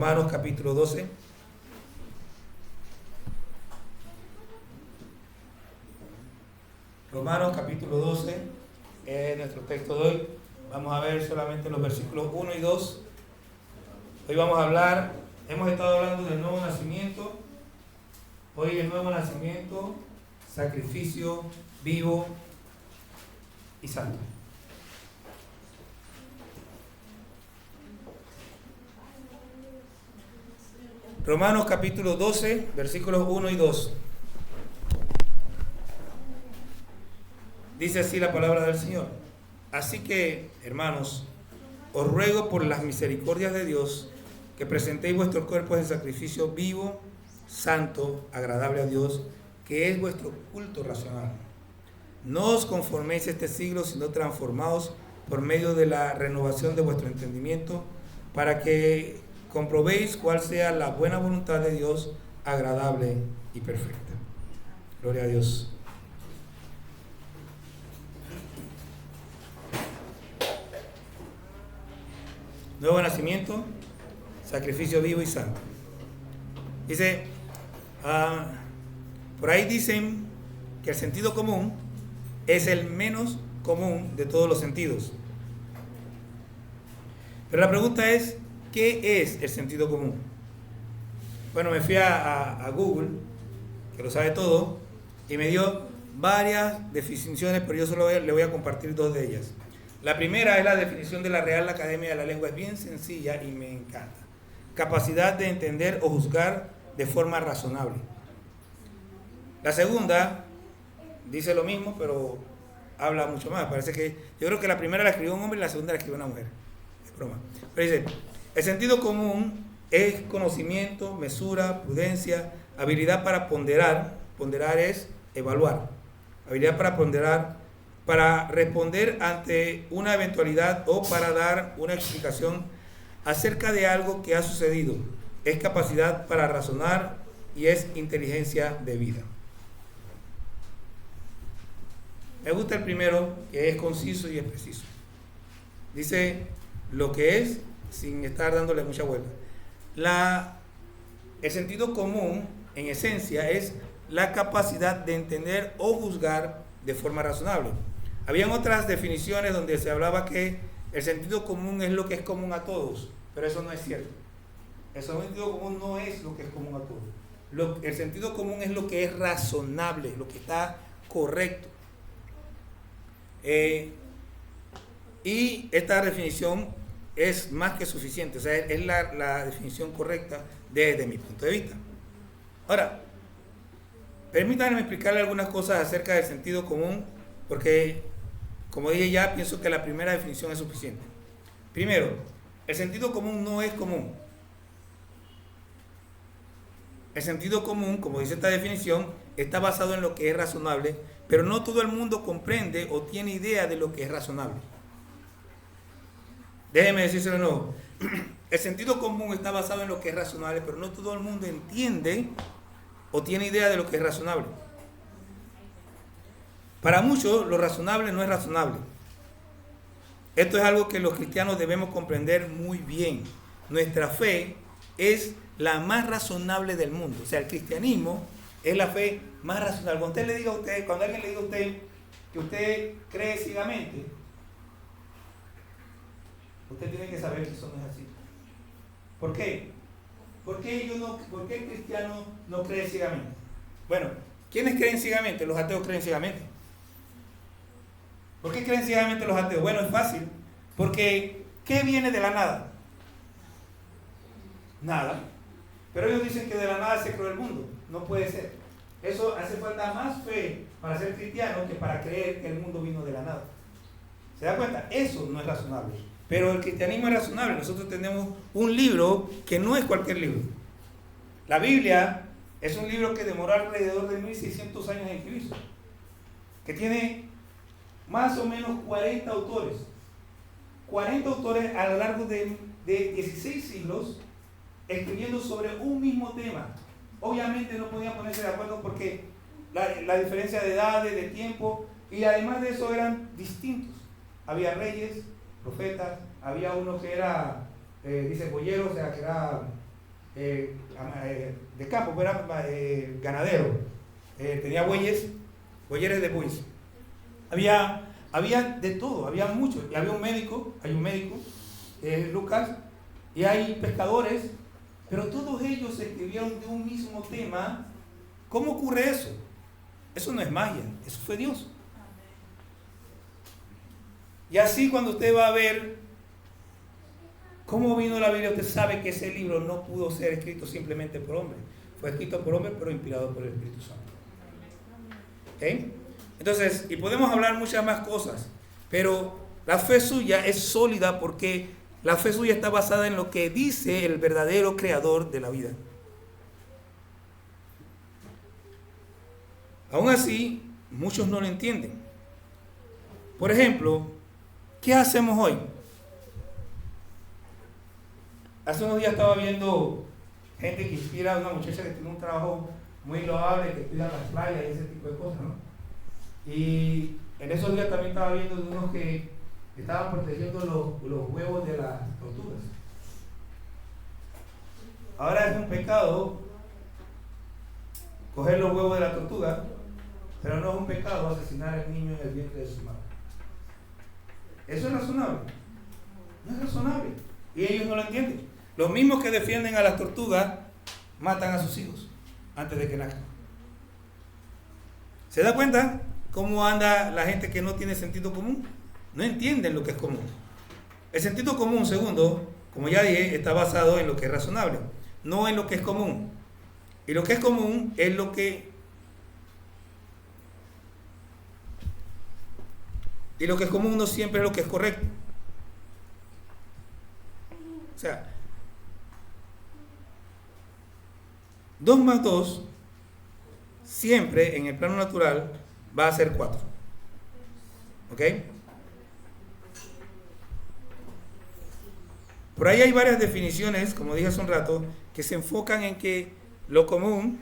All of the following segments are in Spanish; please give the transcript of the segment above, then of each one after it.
Romanos capítulo 12. Romanos capítulo 12 es nuestro texto de hoy. Vamos a ver solamente los versículos 1 y 2. Hoy vamos a hablar, hemos estado hablando del nuevo nacimiento. Hoy el nuevo nacimiento, sacrificio vivo y santo. Romanos capítulo 12, versículos 1 y 2. Dice así la palabra del Señor. Así que, hermanos, os ruego por las misericordias de Dios que presentéis vuestros cuerpos en sacrificio vivo, santo, agradable a Dios, que es vuestro culto racional. No os conforméis a este siglo, sino transformaos por medio de la renovación de vuestro entendimiento, para que comprobéis cuál sea la buena voluntad de Dios, agradable y perfecta. Gloria a Dios. Nuevo nacimiento, sacrificio vivo y santo. Dice, por ahí dicen que el sentido común es el menos común de todos los sentidos. Pero la pregunta es, ¿qué es el sentido común? Bueno, me fui a Google, que lo sabe todo, y me dio varias definiciones, pero yo solo le voy a compartir dos de ellas. La primera es la definición de la Real Academia de la Lengua, es bien sencilla y me encanta. Capacidad de entender o juzgar de forma razonable. La segunda dice lo mismo, pero habla mucho más. Parece que yo creo que la primera la escribió un hombre y la segunda la escribió una mujer. Es broma. Pero dice, el sentido común es conocimiento, mesura, prudencia, habilidad para ponderar. Ponderar es evaluar. Habilidad para ponderar, para responder ante una eventualidad o para dar una explicación acerca de algo que ha sucedido. Es capacidad para razonar y es inteligencia de vida. Me gusta el primero, que es conciso y es preciso. Dice lo que es, sin estar dándole mucha vuelta. El sentido común, en esencia, es la capacidad de entender o juzgar de forma razonable. Habían otras definiciones donde se hablaba que el sentido común es lo que es común a todos, pero eso no es cierto. El sentido común no es lo que es común a todos. El sentido común es lo que es razonable, lo que está correcto. Y esta definición es más que suficiente, o sea, es la definición correcta desde mi punto de vista. Ahora, permítanme explicarle algunas cosas acerca del sentido común, porque, como dije ya, pienso que la primera definición es suficiente. Primero, el sentido común no es común. El sentido común, como dice esta definición, está basado en lo que es razonable, pero no todo el mundo comprende o tiene idea de lo que es razonable. Déjeme decírselo de nuevo. El sentido común está basado en lo que es razonable, pero no todo el mundo entiende o tiene idea de lo que es razonable. Para muchos, lo razonable no es razonable. Esto es algo que los cristianos debemos comprender muy bien. Nuestra fe es la más razonable del mundo. O sea, el cristianismo es la fe más razonable. Cuando alguien le diga a usted que usted cree ciegamente, usted tiene que saber que eso no es así. ¿Por qué? ¿Por qué el cristiano no cree ciegamente? Bueno, ¿quiénes creen ciegamente? Los ateos creen ciegamente. ¿Por qué creen ciegamente los ateos? Bueno, es fácil. Porque, ¿qué viene de la nada? Nada. Pero ellos dicen que de la nada se creó el mundo. No puede ser. Eso hace falta más fe para ser cristiano que para creer que el mundo vino de la nada. ¿Se da cuenta? Eso no es razonable. Pero el cristianismo es razonable. Nosotros tenemos un libro que no es cualquier libro. La Biblia es un libro que demoró alrededor de 1600 años en escribirse. Que tiene más o menos 40 autores. 40 autores a lo largo de 16 siglos escribiendo sobre un mismo tema. Obviamente no podían ponerse de acuerdo porque la diferencia de edades, de tiempo, y además de eso eran distintos. Había reyes, profetas, había uno que era, dice boyero, o sea que era de campo, pues era ganadero, tenía bueyes de bueyes. Había de todo, había mucho. Y había un médico, hay un médico, Lucas, y hay pescadores, pero todos ellos escribieron de un mismo tema. ¿Cómo ocurre eso? Eso no es magia, eso fue Dios. Y así cuando usted va a ver cómo vino la Biblia, usted sabe que ese libro no pudo ser escrito simplemente por hombre. Fue escrito por hombre, pero inspirado por el Espíritu Santo. ¿Okay? Entonces, y podemos hablar muchas más cosas, pero la fe suya es sólida porque la fe suya está basada en lo que dice el verdadero creador de la vida. Aún así, muchos no lo entienden. Por ejemplo, ¿qué hacemos hoy? Hace unos días estaba viendo gente que inspira a una muchacha que tiene un trabajo muy loable, que cuida las playas y ese tipo de cosas, ¿no? Y en esos días también estaba viendo de unos que estaban protegiendo los huevos de las tortugas. Ahora es un pecado coger los huevos de la tortuga, pero no es un pecado asesinar al niño en el vientre de su madre. ¿Eso es razonable? No es razonable. Y ellos no lo entienden. Los mismos que defienden a las tortugas matan a sus hijos antes de que nazcan. ¿Se da cuenta cómo anda la gente que no tiene sentido común? No entienden lo que es común. El sentido común, segundo, como ya dije, está basado en lo que es razonable, no en lo que es común. Y lo que es común es lo que... Y lo que es común no siempre es lo que es correcto. O sea, 2 más 2 siempre en el plano natural va a ser 4. ¿Ok? Por ahí hay varias definiciones, como dije hace un rato, que se enfocan en que lo común,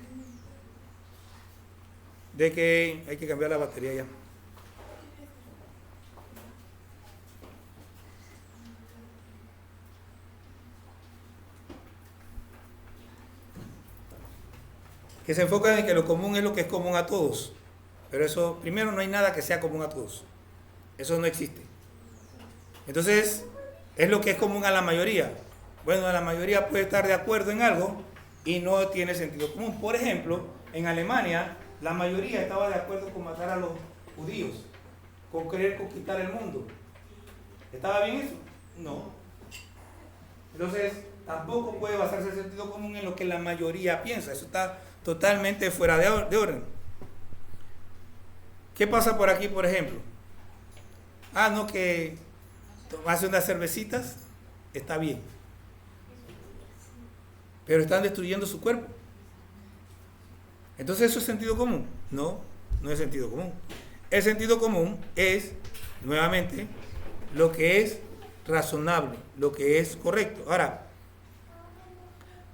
de que hay que cambiar la batería ya. Que se enfocan en que lo común es lo que es común a todos. Pero eso, primero, no hay nada que sea común a todos. Eso no existe. Entonces, es lo que es común a la mayoría. Bueno, la mayoría puede estar de acuerdo en algo y no tiene sentido común. Por ejemplo, en Alemania, la mayoría estaba de acuerdo con matar a los judíos, con querer conquistar el mundo. ¿Estaba bien eso? No. Entonces, tampoco puede basarse el sentido común en lo que la mayoría piensa. Eso está totalmente fuera de orden. ¿Qué pasa por aquí, por ejemplo? No, que tomarse unas cervecitas está bien, pero están destruyendo su cuerpo. Entonces, ¿eso es sentido común? No, no es sentido común. El sentido común es, nuevamente, lo que es razonable, lo que es correcto. Ahora,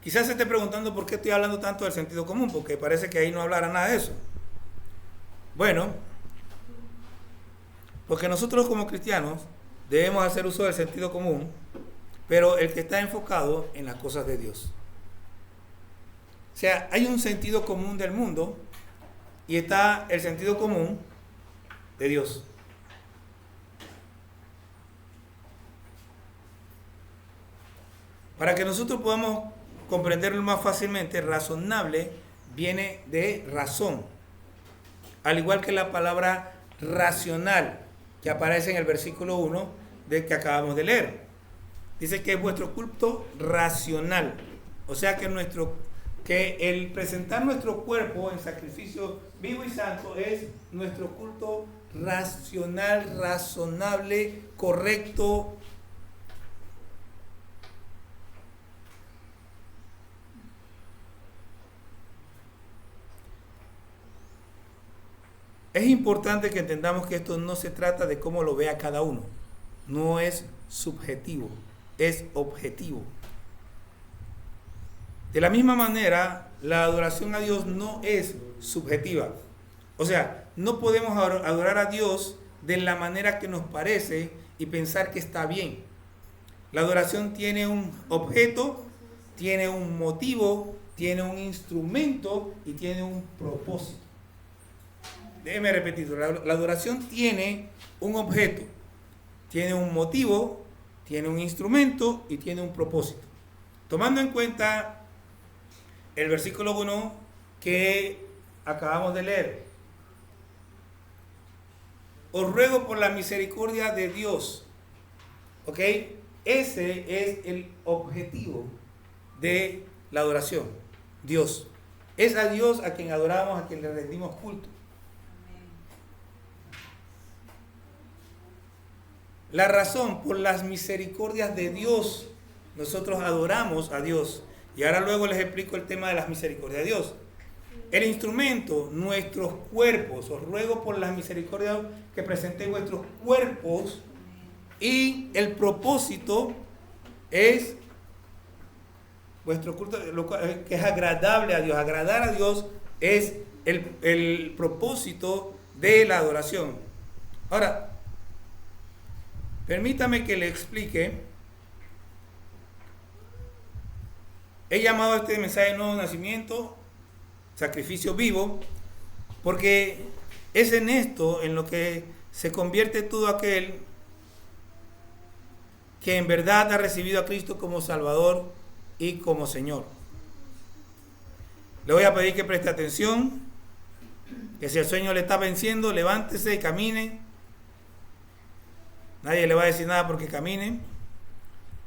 quizás se esté preguntando por qué estoy hablando tanto del sentido común, porque parece que ahí no hablara nada de eso. Bueno, porque nosotros como cristianos debemos hacer uso del sentido común, pero el que está enfocado en las cosas de Dios. O sea, hay un sentido común del mundo y está el sentido común de Dios. Para que nosotros podamos comprenderlo más fácilmente, razonable viene de razón, al igual que la palabra racional que aparece en el versículo 1 del que acabamos de leer. Dice que es vuestro culto racional, o sea que el presentar nuestro cuerpo en sacrificio vivo y santo es nuestro culto racional, razonable, correcto. Es importante que entendamos que esto no se trata de cómo lo vea cada uno. No es subjetivo, es objetivo. De la misma manera, la adoración a Dios no es subjetiva. O sea, no podemos adorar a Dios de la manera que nos parece y pensar que está bien. La adoración tiene un objeto tiene un motivo, tiene un instrumento y tiene un propósito. Déjeme repetirlo. La adoración tiene un objeto, tiene un motivo, tiene un instrumento y tiene un propósito. Tomando en cuenta el versículo 1 que acabamos de leer. Os ruego por la misericordia de Dios. ¿Ok? Ese es el objetivo de la adoración. Dios. Es a Dios a quien adoramos, a quien le rendimos culto. La razón, por las misericordias de Dios, nosotros adoramos a Dios. Y ahora luego les explico el tema de las misericordias de Dios. El instrumento, nuestros cuerpos. Os ruego por las misericordias que presentéis vuestros cuerpos. Y el propósito es vuestro culto, que es agradable a Dios. Agradar a Dios es el propósito de la adoración. Ahora, permítame que le explique. He llamado a este mensaje de nuevo nacimiento, sacrificio vivo, porque es en esto en lo que se convierte todo aquel que en verdad ha recibido a Cristo como Salvador y como Señor. Le voy a pedir que preste atención, que si el sueño le está venciendo, levántese y camine. Nadie le va a decir nada porque camine,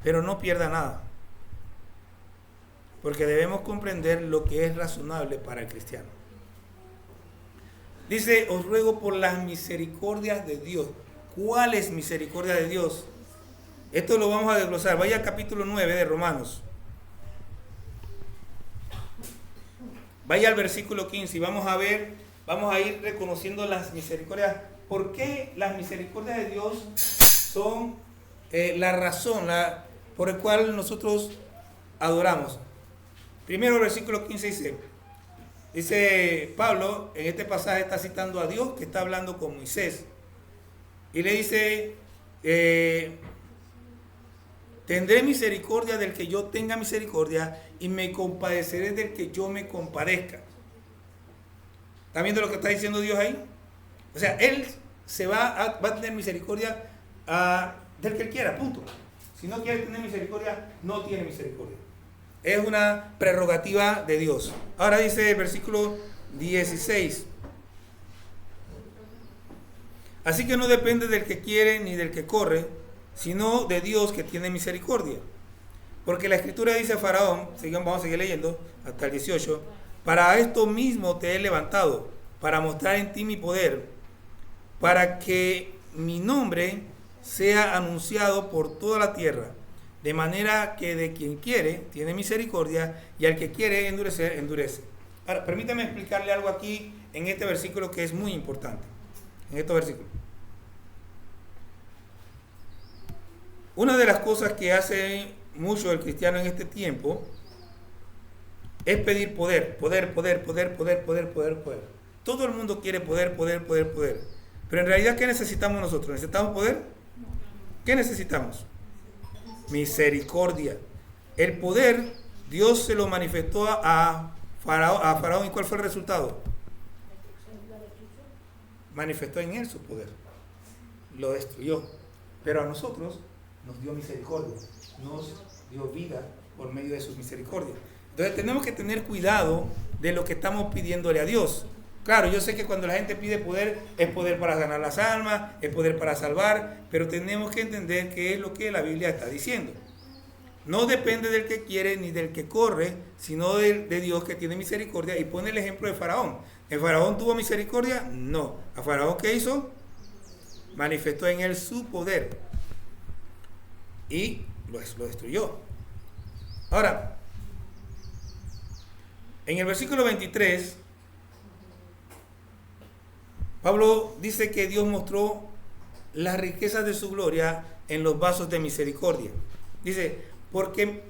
pero no pierda nada. Porque debemos comprender lo que es razonable para el cristiano. Dice, os ruego por las misericordias de Dios. ¿Cuáles misericordias de Dios? Esto lo vamos a desglosar. Vaya al capítulo 9 de Romanos. Vaya al versículo 15 y vamos a ir reconociendo las misericordias. ¿Por qué las misericordias de Dios son la razón por la cual nosotros adoramos? Primero el versículo 15 dice Pablo, en este pasaje está citando a Dios que está hablando con Moisés. Y le dice, tendré misericordia del que yo tenga misericordia y me compadeceré del que yo me compadezca. ¿Está viendo lo que está diciendo Dios ahí? O sea, Él va a tener misericordia del que Él quiera, punto. Si no quiere tener misericordia, no tiene misericordia. Es una prerrogativa de Dios. Ahora dice el versículo 16. Así que no depende del que quiere ni del que corre, sino de Dios que tiene misericordia. Porque la Escritura dice a Faraón, vamos a seguir leyendo hasta el 18, para esto mismo te he levantado, para mostrar en ti mi poder, para que mi nombre sea anunciado por toda la tierra. De manera que de quien quiere, tiene misericordia, y al que quiere endurecer, endurece. Ahora, permítame explicarle algo aquí en este versículo que es muy importante. En estos versículos. Una de las cosas que hace mucho el cristiano en este tiempo es pedir poder. Todo el mundo quiere poder. Pero en realidad, ¿qué necesitamos nosotros? ¿Necesitamos poder? ¿Qué necesitamos? Misericordia. El poder, Dios se lo manifestó a Faraón. ¿Y cuál fue el resultado? Manifestó en él su poder. Lo destruyó. Pero a nosotros nos dio misericordia. Nos dio vida por medio de su misericordia. Entonces tenemos que tener cuidado de lo que estamos pidiéndole a Dios. Claro, yo sé que cuando la gente pide poder, es poder para ganar las almas, es poder para salvar, pero tenemos que entender qué es lo que la Biblia está diciendo. No depende del que quiere ni del que corre, sino de Dios que tiene misericordia. Y pone el ejemplo de Faraón. ¿El Faraón tuvo misericordia? No. ¿A Faraón qué hizo? Manifestó en él su poder y lo destruyó. Ahora, en el versículo 23, Pablo dice que Dios mostró las riquezas de su gloria en los vasos de misericordia. Dice,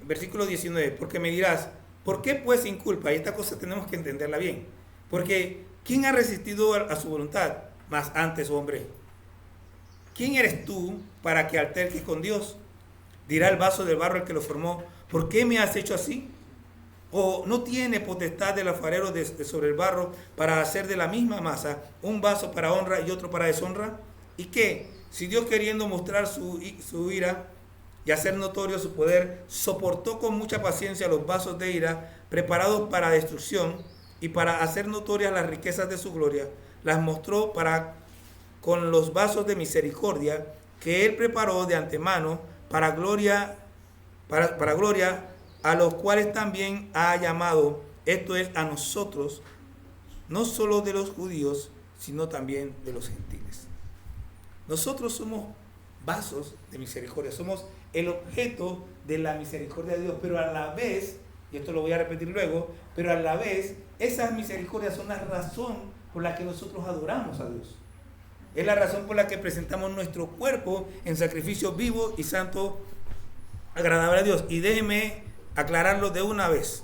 versículo 19, porque me dirás, ¿por qué pues sin culpa? Y esta cosa tenemos que entenderla bien. Porque ¿quién ha resistido a su voluntad? Mas antes, hombre. ¿Quién eres tú para que alterques con Dios? Dirá el vaso del barro el que lo formó, ¿por qué me has hecho así? ¿O no tiene potestad del alfarero de sobre el barro para hacer de la misma masa un vaso para honra y otro para deshonra? ¿Y qué? Si Dios, queriendo mostrar su ira y hacer notorio su poder, soportó con mucha paciencia los vasos de ira preparados para destrucción, y para hacer notorias las riquezas de su gloria, las mostró con los vasos de misericordia que él preparó de antemano para gloria, a los cuales también ha llamado, esto es, a nosotros, no solo de los judíos, sino también de los gentiles. Nosotros somos vasos de misericordia, somos el objeto de la misericordia de Dios, pero a la vez, y esto lo voy a repetir luego, pero a la vez, esas misericordias son la razón por la que nosotros adoramos a Dios. Es la razón por la que presentamos nuestro cuerpo en sacrificio vivo y santo, agradable a Dios. Y déjeme aclararlo de una vez.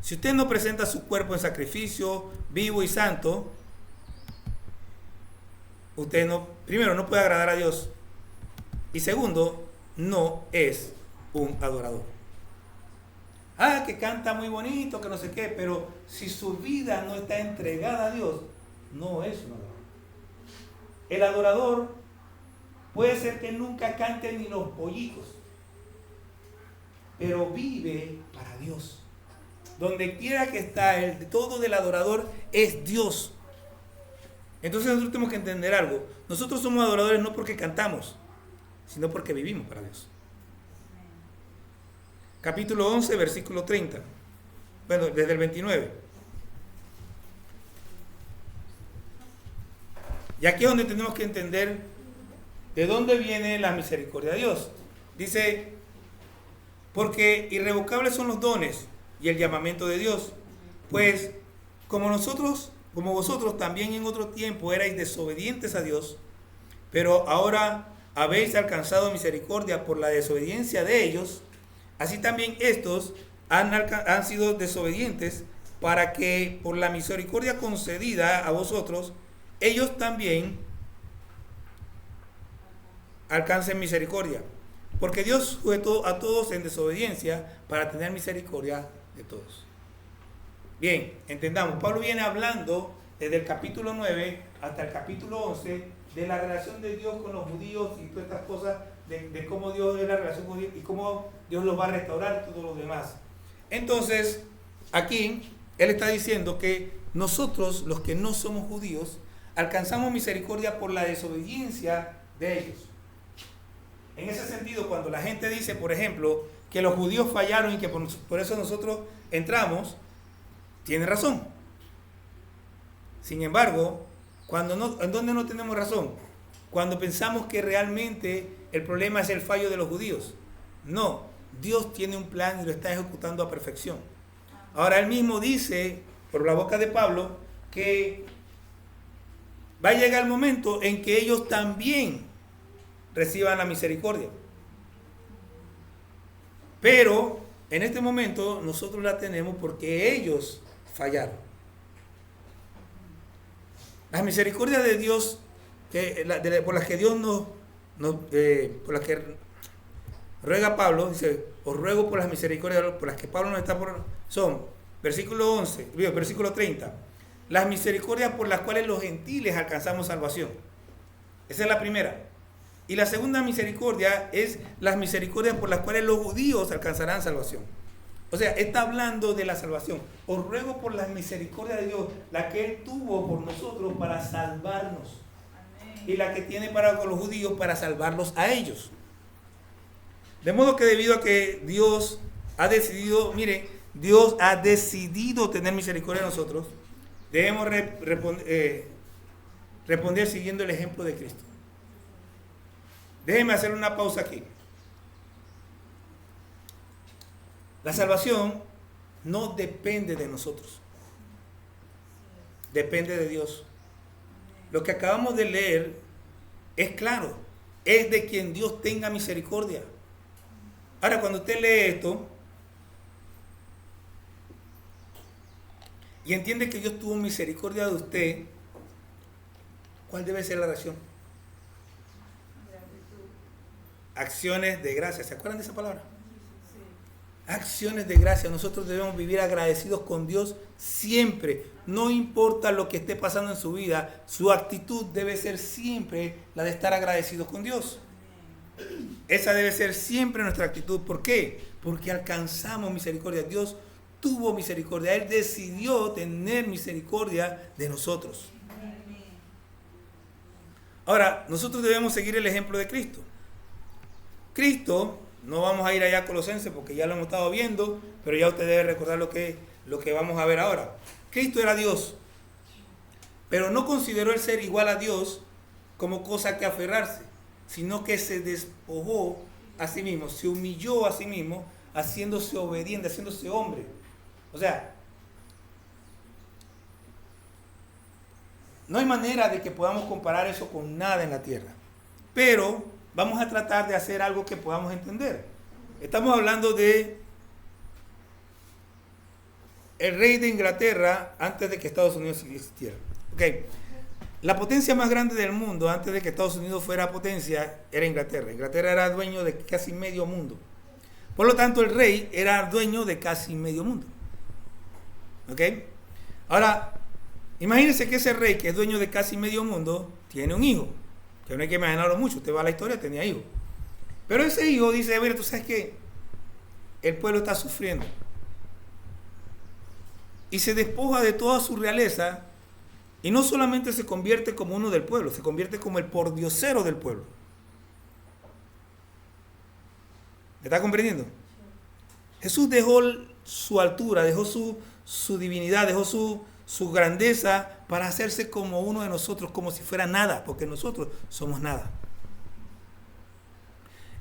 Si usted no presenta su cuerpo en sacrificio vivo y santo, usted primero no puede agradar a Dios, y segundo, no es un adorador. Que canta muy bonito, que no sé qué, pero si su vida no está entregada a Dios, no es un adorador. El adorador puede ser que nunca cante ni los pollitos, pero vive para Dios. Donde quiera que está, el todo del adorador es Dios. Entonces nosotros tenemos que entender algo. Nosotros somos adoradores no porque cantamos, sino porque vivimos para Dios. Capítulo 11, versículo 30. Bueno, desde el 29. Y aquí es donde tenemos que entender de dónde viene la misericordia de Dios. Dice, porque irrevocables son los dones y el llamamiento de Dios. Pues como vosotros también en otro tiempo erais desobedientes a Dios, pero ahora habéis alcanzado misericordia por la desobediencia de ellos, así también estos han sido desobedientes, para que por la misericordia concedida a vosotros, ellos también alcancen misericordia. Porque Dios sujetó a todos en desobediencia para tener misericordia de todos. Bien, entendamos, Pablo viene hablando desde el capítulo 9 hasta el capítulo 11 de la relación de Dios con los judíos y todas estas cosas, de cómo Dios es la relación con Dios y cómo Dios los va a restaurar y todo lo demás. Entonces, aquí él está diciendo que nosotros, los que no somos judíos, alcanzamos misericordia por la desobediencia de ellos. En ese sentido, cuando la gente dice, por ejemplo, que los judíos fallaron y que por eso nosotros entramos, tiene razón. Sin embargo, ¿en dónde no tenemos razón? Cuando pensamos que realmente el problema es el fallo de los judíos. No, Dios tiene un plan y lo está ejecutando a perfección. Ahora él mismo dice, por la boca de Pablo, que va a llegar el momento en que ellos también reciban la misericordia. Pero en este momento nosotros la tenemos porque ellos fallaron. Las misericordias de Dios, por las que Dios por las que ruega Pablo, dice, os ruego por las misericordias por las que Pablo no está son, versículo 11, versículo 30, las misericordias por las cuales los gentiles alcanzamos salvación. Esa es la primera. Y la segunda misericordia es las misericordias por las cuales los judíos alcanzarán salvación. O sea, está hablando de la salvación. Os ruego por las misericordias de Dios, la que Él tuvo por nosotros para salvarnos. Amén. Y la que tiene para con los judíos para salvarlos a ellos. De modo que debido a que Dios ha decidido, Dios ha decidido tener misericordia de nosotros, debemos responder siguiendo el ejemplo de Cristo. Déjenme hacer una pausa aquí. La salvación no depende de nosotros. Depende de Dios. Lo que acabamos de leer es claro. Es de quien Dios tenga misericordia. Ahora, cuando usted lee esto y entiende que Dios tuvo misericordia de usted, ¿cuál debe ser la reacción? Acciones de gracia. ¿Se acuerdan de esa palabra? acciones de gracia. Nosotros debemos vivir agradecidos con Dios siempre. No importa lo que esté pasando en su vida, su actitud debe ser siempre la de estar agradecidos con Dios. Esa debe ser siempre nuestra actitud. ¿Por qué? Porque alcanzamos misericordia. Dios tuvo misericordia. Él decidió tener misericordia de nosotros. Ahora, nosotros debemos seguir el ejemplo de Cristo. Cristo, no vamos a ir allá a Colosenses porque ya lo hemos estado viendo, pero ya usted debe recordar lo que vamos a ver ahora. Cristo era Dios, pero no consideró el ser igual a Dios como cosa que aferrarse, sino que se despojó a sí mismo, se humilló a sí mismo, haciéndose obediente, haciéndose hombre. O sea, no hay manera de que podamos comparar eso con nada en la tierra. Pero vamos a tratar de hacer algo que podamos entender. Estamos hablando de el rey de Inglaterra antes de que Estados Unidos existiera. Okay. La potencia más grande del mundo antes de que Estados Unidos fuera potencia era Inglaterra. Inglaterra era dueño de casi medio mundo. Por lo tanto, el rey era dueño de casi medio mundo. ¿Ok? Ahora, imagínense que ese rey que es dueño de casi medio mundo tiene un hijo. Que no hay que imaginarlo mucho. Usted va a la historia, tenía hijo. Pero ese hijo dice, mira, tú sabes que el pueblo está sufriendo. Y se despoja de toda su realeza. Y no solamente se convierte como uno del pueblo, se convierte como el pordiosero del pueblo. ¿Me está comprendiendo? Jesús dejó su altura, dejó su divinidad, dejó su grandeza para hacerse como uno de nosotros, como si fuera nada, porque nosotros somos nada.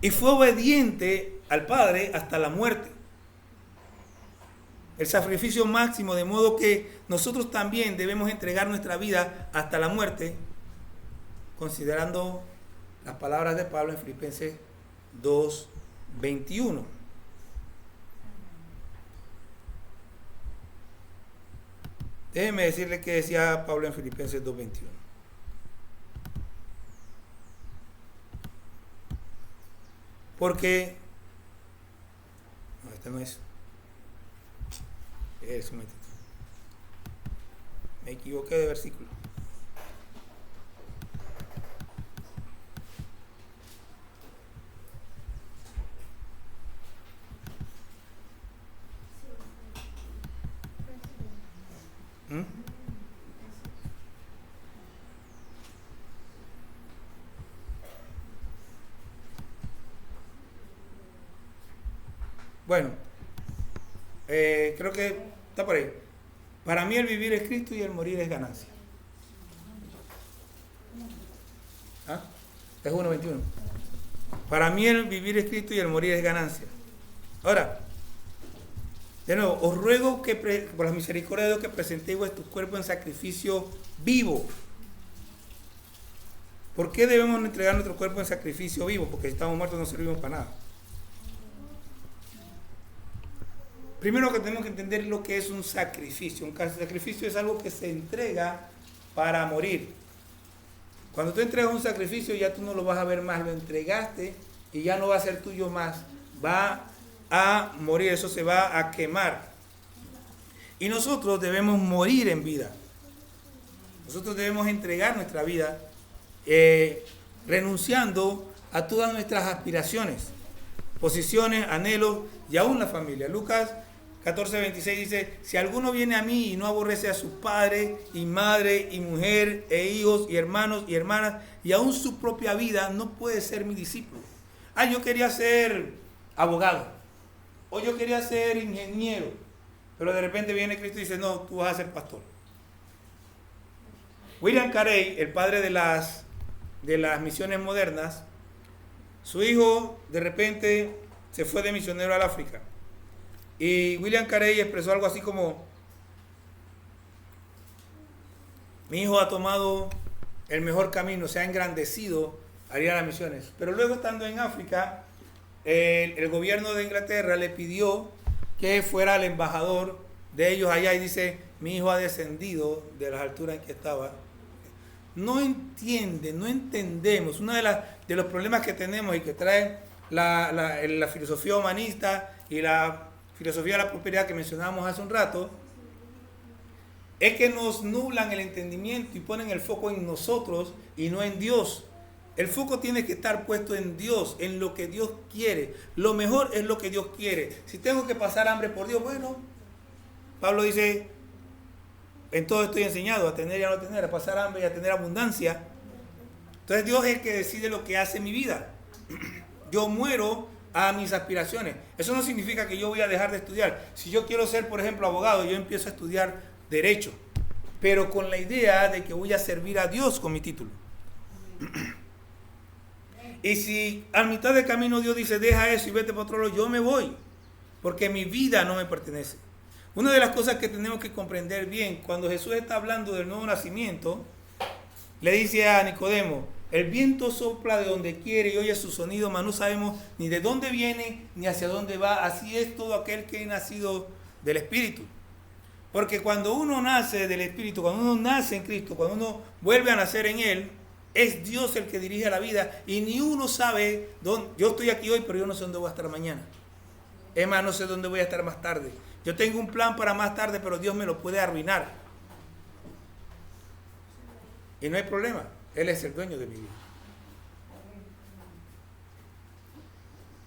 Y fue obediente al Padre hasta la muerte. El sacrificio máximo, de modo que nosotros también debemos entregar nuestra vida hasta la muerte, considerando las palabras de Pablo en Filipenses 2:21. Déjenme decirle qué decía Pablo en Filipenses 2:21. Porque... no, esta no es. Es un momentito. Me equivoqué de versículo. ¿Mm? Bueno, creo que está por ahí. Para mí el vivir es Cristo y el morir es ganancia. ¿Ah? Es 1:21. Para mí el vivir es Cristo y el morir es ganancia. Ahora, de nuevo, os ruego que por la misericordia de Dios que presentéis vuestro cuerpo en sacrificio vivo. ¿Por qué debemos entregar nuestro cuerpo en sacrificio vivo? Porque si estamos muertos no servimos para nada. Primero que tenemos que entender lo que es un sacrificio. Un sacrificio es algo que se entrega para morir. Cuando tú entregas un sacrificio ya tú no lo vas a ver más, lo entregaste y ya no va a ser tuyo más. Va a morir, eso se va a quemar. Y nosotros debemos morir en vida. Nosotros debemos entregar nuestra vida renunciando a todas nuestras aspiraciones, posiciones, anhelos y aún la familia. Lucas 14:26 dice, si alguno viene a mí y no aborrece a su padre y madre y mujer e hijos y hermanos y hermanas y aún su propia vida, no puede ser mi discípulo. Yo quería ser abogado o yo quería ser ingeniero, pero de repente viene Cristo y dice, no, tú vas a ser pastor. William Carey, el padre de las misiones modernas, su hijo de repente se fue de misionero al África. Y William Carey expresó algo así como, mi hijo ha tomado el mejor camino, se ha engrandecido al ir a las misiones. Pero luego estando en África, el gobierno de Inglaterra le pidió que fuera el embajador de ellos allá y dice, mi hijo ha descendido de las alturas en que estaba. No entendemos. Uno de los problemas que tenemos y que trae la filosofía humanista y la filosofía de la prosperidad que mencionábamos hace un rato, es que nos nublan el entendimiento y ponen el foco en nosotros y no en Dios. El foco tiene que estar puesto en Dios, en lo que Dios quiere. Lo mejor es lo que Dios quiere. Si tengo que pasar hambre por Dios, bueno, Pablo dice, en todo estoy enseñado, a tener y a no tener, a pasar hambre y a tener abundancia. Entonces Dios es el que decide lo que hace en mi vida. Yo muero a mis aspiraciones. Eso no significa que yo voy a dejar de estudiar. Si yo quiero ser, por ejemplo, abogado, yo empiezo a estudiar Derecho, pero con la idea de que voy a servir a Dios con mi título. Y si a mitad de camino Dios dice, deja eso y vete para otro lado, yo me voy, porque mi vida no me pertenece. Una de las cosas que tenemos que comprender bien, cuando Jesús está hablando del nuevo nacimiento, le dice a Nicodemo, el viento sopla de donde quiere y oye su sonido, mas no sabemos ni de dónde viene ni hacia dónde va. Así es todo aquel que ha nacido del Espíritu. Porque cuando uno nace del Espíritu, cuando uno nace en Cristo, cuando uno vuelve a nacer en Él, es Dios el que dirige la vida y ni uno sabe dónde. Yo estoy aquí hoy, pero yo no sé dónde voy a estar mañana. Es más, no sé dónde voy a estar más tarde. Yo tengo un plan para más tarde, pero Dios me lo puede arruinar. Y no hay problema. Él es el dueño de mi vida.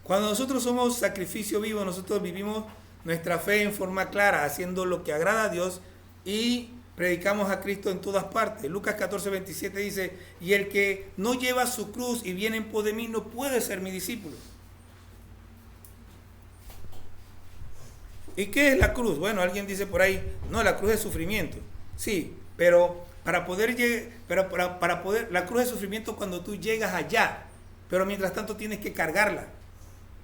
Cuando nosotros somos sacrificio vivo, nosotros vivimos nuestra fe en forma clara, haciendo lo que agrada a Dios y predicamos a Cristo en todas partes. Lucas 14:27 dice, y el que no lleva su cruz y viene en pos de mí no puede ser mi discípulo. ¿Y qué es la cruz? Bueno, alguien dice por ahí, no, la cruz es sufrimiento. Sí, pero para poder la cruz es sufrimiento cuando tú llegas allá, pero mientras tanto tienes que cargarla.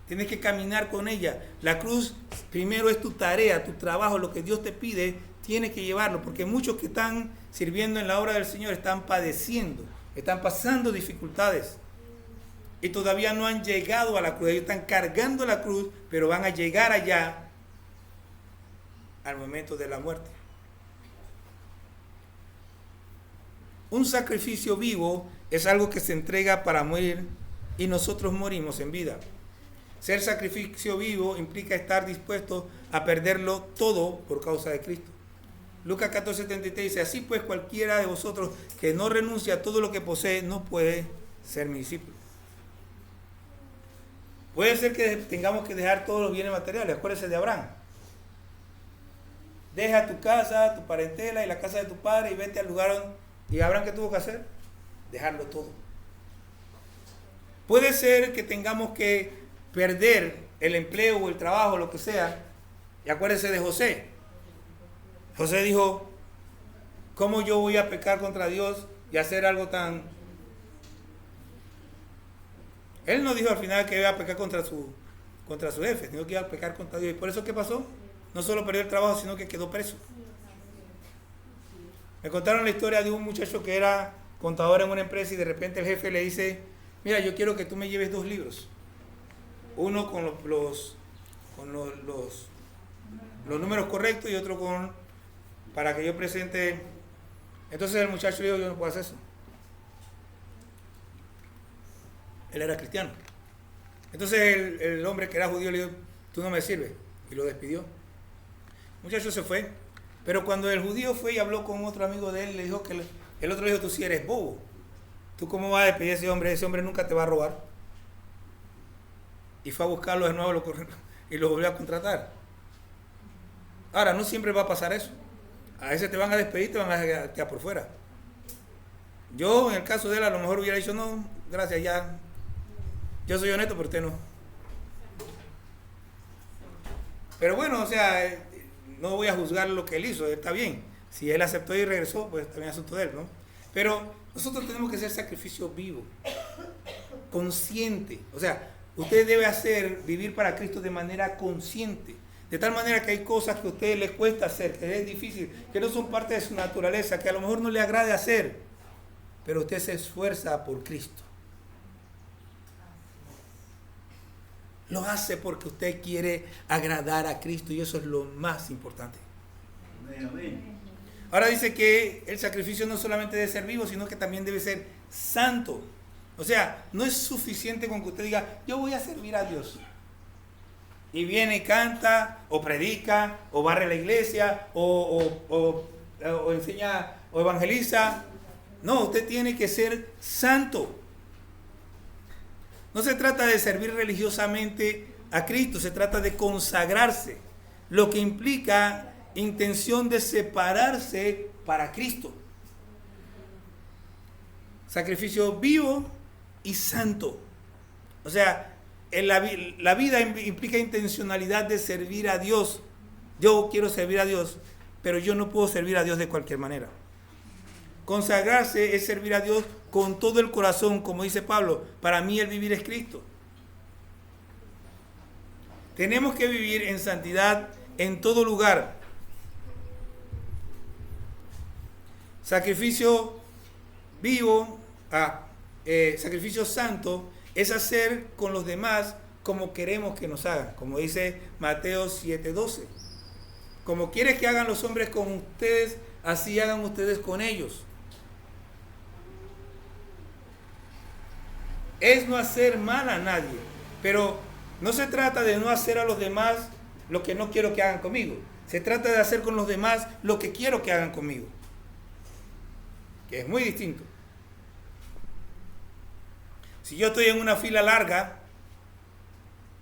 Tienes que caminar con ella. La cruz primero es tu tarea, tu trabajo, lo que Dios te pide, tienes que llevarlo. Porque muchos que están sirviendo en la obra del Señor están padeciendo, están pasando dificultades. Y todavía no han llegado a la cruz. Ellos están cargando la cruz, pero van a llegar allá al momento de la muerte. Un sacrificio vivo es algo que se entrega para morir y nosotros morimos en vida. Ser sacrificio vivo implica estar dispuesto a perderlo todo por causa de Cristo. Lucas 14:33 dice, así pues cualquiera de vosotros que no renuncia a todo lo que posee no puede ser mi discípulo. Puede ser que tengamos que dejar todos los bienes materiales. Acuérdense de Abraham. Deja tu casa, tu parentela y la casa de tu padre y vete al lugar donde... ¿Y Abraham qué tuvo que hacer? Dejarlo todo. Puede ser que tengamos que perder el empleo o el trabajo, lo que sea. Y acuérdense de José. José dijo, ¿cómo yo voy a pecar contra Dios y hacer algo tan... Él no dijo al final que iba a pecar contra su jefe, sino que iba a pecar contra Dios. ¿Y por eso qué pasó? No solo perdió el trabajo, sino que quedó preso. Me contaron la historia de un muchacho que era contador en una empresa y de repente el jefe le dice, mira, yo quiero que tú me lleves 2 libros. Uno con los números correctos y otro para que yo presente. Entonces el muchacho le dijo, yo no puedo hacer eso. Él era cristiano. Entonces el hombre que era judío le dijo, tú no me sirves. Y lo despidió. El muchacho se fue. Pero cuando el judío fue y habló con otro amigo de él, le dijo que el otro le dijo, tú sí eres bobo. ¿Tú cómo vas a despedir a ese hombre? Ese hombre nunca te va a robar. Y fue a buscarlo de nuevo y lo volvió a contratar. Ahora, no siempre va a pasar eso. A veces te van a despedir, te van a quedar por fuera. Yo, en el caso de él, a lo mejor hubiera dicho, no, gracias, ya. Yo soy honesto, pero usted no. Pero bueno, o sea, no voy a juzgar lo que él hizo, está bien. Si él aceptó y regresó, pues también es asunto de él, ¿no? Pero nosotros tenemos que hacer sacrificio vivo, consciente. O sea, usted debe vivir para Cristo de manera consciente. De tal manera que hay cosas que a usted le cuesta hacer, que es difícil, que no son parte de su naturaleza, que a lo mejor no le agrade hacer, pero usted se esfuerza por Cristo. Lo hace porque usted quiere agradar a Cristo y eso es lo más importante. Ahora dice que el sacrificio no solamente debe ser vivo, sino que también debe ser santo. O sea, no es suficiente con que usted diga, yo voy a servir a Dios. y viene y canta, o predica, o barre la iglesia, o enseña, o evangeliza. No, usted tiene que ser santo. No se trata de servir religiosamente a Cristo, se trata de consagrarse, lo que implica intención de separarse para Cristo. Sacrificio vivo y santo. O sea, la vida implica intencionalidad de servir a Dios. Yo quiero servir a Dios, pero yo no puedo servir a Dios de cualquier manera. Consagrarse es servir a Dios con todo el corazón, como dice Pablo. Para mí el vivir es Cristo. Tenemos que vivir en santidad en todo lugar. Sacrificio vivo, sacrificio santo, es hacer con los demás como queremos que nos hagan. Como dice Mateo 7:12. Como quieres que hagan los hombres con ustedes, así hagan ustedes con ellos. Es no hacer mal a nadie, pero no se trata de no hacer a los demás lo que no quiero que hagan conmigo. Se trata de hacer con los demás lo que quiero que hagan conmigo, que es muy distinto. Si yo estoy en una fila larga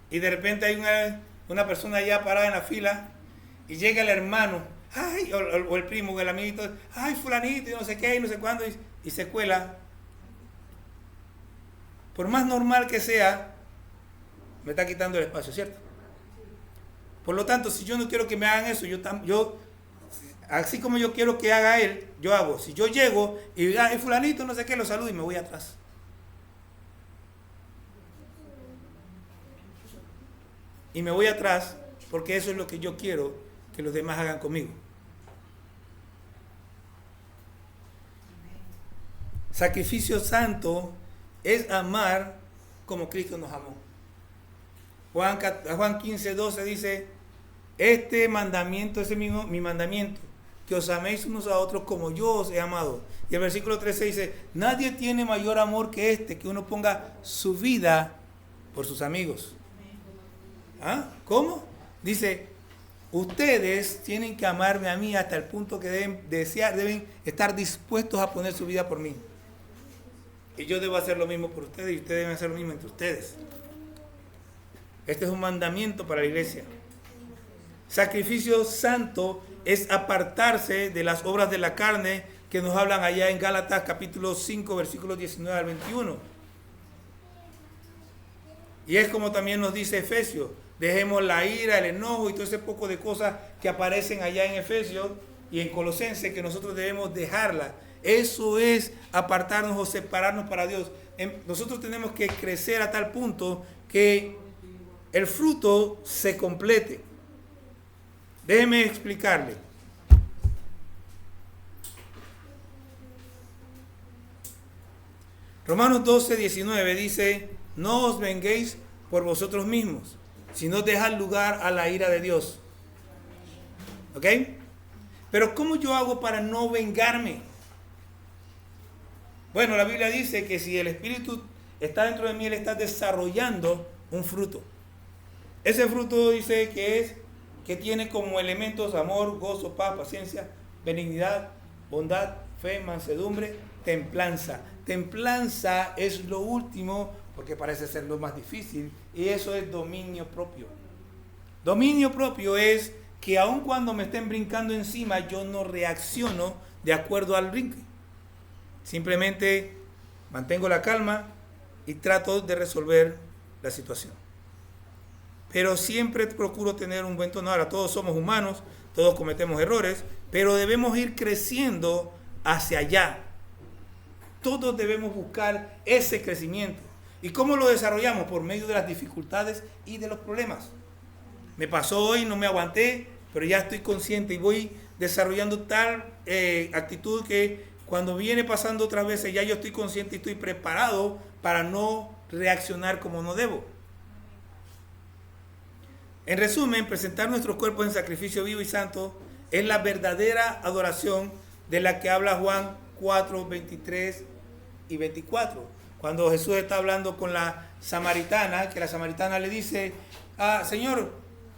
y de repente hay una persona ya parada en la fila y llega el hermano, ay, o el primo, o el amiguito, ay, fulanito, y no sé qué, y no sé cuándo, y se cuela. Por más normal que sea, me está quitando el espacio, ¿cierto? Por lo tanto, si yo no quiero que me hagan eso, yo así como yo quiero que haga él, yo hago. Si yo llego y diga, ay, fulanito, no sé qué, lo saludo y me voy atrás. Y me voy atrás porque eso es lo que yo quiero que los demás hagan conmigo. Sacrificio santo es amar como Cristo nos amó. Juan 15:12 dice, este mandamiento es mi mandamiento, que os améis unos a otros como yo os he amado. Y el versículo 13 dice, nadie tiene mayor amor que este, que uno ponga su vida por sus amigos. ¿Ah? ¿Cómo? Dice, ustedes tienen que amarme a mí hasta el punto que deben estar dispuestos a poner su vida por mí. Y yo debo hacer lo mismo por ustedes y ustedes deben hacer lo mismo entre ustedes. Este es un mandamiento para la iglesia. Sacrificio santo es apartarse de las obras de la carne que nos hablan allá en Gálatas capítulo 5, versículos 19 al 21. Y es como también nos dice Efesios, dejemos la ira, el enojo y todo ese poco de cosas que aparecen allá en Efesios y en Colosenses que nosotros debemos dejarla. Eso es apartarnos o separarnos para Dios. Nosotros tenemos que crecer a tal punto que el fruto se complete. Déjeme explicarle. Romanos 12:19 dice, no os venguéis por vosotros mismos, sino dejad lugar a la ira de Dios. ¿Ok? Pero ¿cómo yo hago para no vengarme? Bueno, la Biblia dice que si el Espíritu está dentro de mí, Él está desarrollando un fruto. Ese fruto dice que tiene como elementos amor, gozo, paz, paciencia, benignidad, bondad, fe, mansedumbre, templanza. Templanza es lo último, porque parece ser lo más difícil, y eso es dominio propio. Dominio propio es que aun cuando me estén brincando encima, yo no reacciono de acuerdo al brinque. Simplemente mantengo la calma y trato de resolver la situación. Pero siempre procuro tener un buen tono. Ahora, todos somos humanos, todos cometemos errores, pero debemos ir creciendo hacia allá. Todos debemos buscar ese crecimiento. ¿Y cómo lo desarrollamos? Por medio de las dificultades y de los problemas. Me pasó hoy, no me aguanté, pero ya estoy consciente y voy desarrollando tal actitud que cuando viene pasando otras veces ya yo estoy consciente y estoy preparado para no reaccionar como no debo. En resumen, presentar nuestros cuerpos en sacrificio vivo y santo es la verdadera adoración de la que habla Juan 4, 23 y 24. Cuando Jesús está hablando con la samaritana, que la samaritana le dice, Señor,